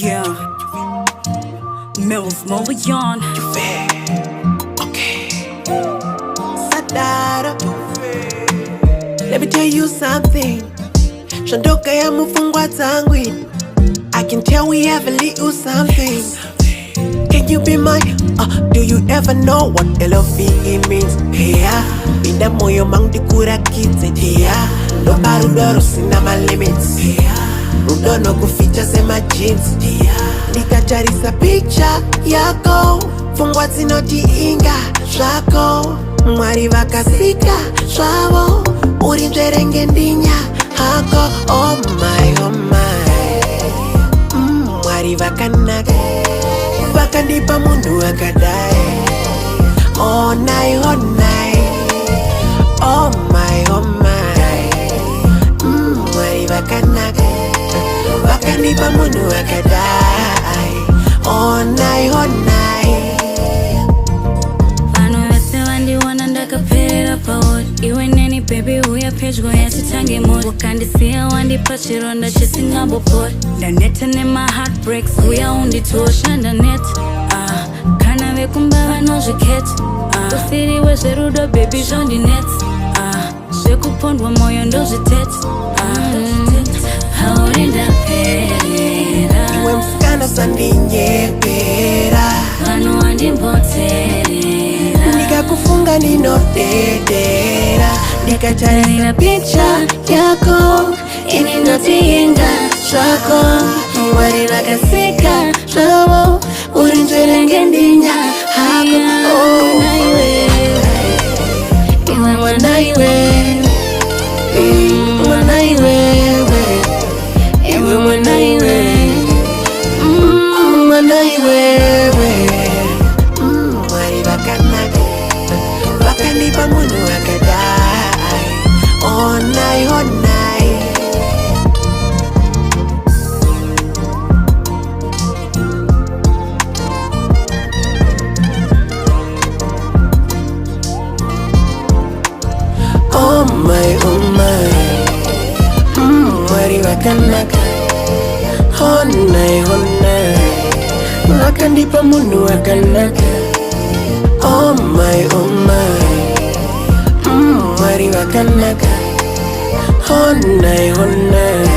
Yeah. Millz, Moleon. Okay. Sadara. Let me tell you something. Shandoka ya mufungwa tangwini. I can tell we have a little something. Can you be mine? Do you ever know what LOVE means? Yeah. Binda moyo mang dikura kitse. Yeah. No barudoro sina my limits. Yeah. Rudo no kuficha sema jeans. Yeah. Nikacharisa picture yako. Fungwa zinoti inga shako. Mwari vakasika shavo. Uri mjerenge ndinya hako. Oh my, oh my. Mwari vakanaka. Vakandipa mundu akadai. Oh night, oh night. Oh my, oh my. Mwari vakanaka. Vakandipa mundu akadai. Oh night, oh night. Vano vese vandiwana ndakapera pauri. Iwe neni baby uya pedyo yatitange mori. Wakandisiya wandipa chironda chisingambopori. Ndaneta nema heartbreaks uya unditosha ndaneta. Kana vekumbava nozviketa. Usiriwe zverudo baby zvondinetsa. Zvekupondwa moyo ndozviteta. Hauri ndaperera. Iwe msikana sandinyepera. Vano wandimboterera. Nikakufunga ninodedera. Nikacharisa picture yako. Ini ndotiinga shako. Mwari vakasika shavo. Uri mjerenge ndinya hako. Iwe mwana iwewe. Mwana iwewe. Iwe mwana iwewe. Mwana iwewe. Mwari vakanaka. Vakandipa munhu akadai. Oh night, oh night. Oh my, oh my. Mwari vakanaka. Oh night, oh night. Vakandipa munhu akanaka. Oh my, oh my. Mwari vakanaka. Oh night, oh night.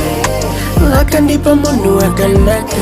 Vakandipa munhu akanaka.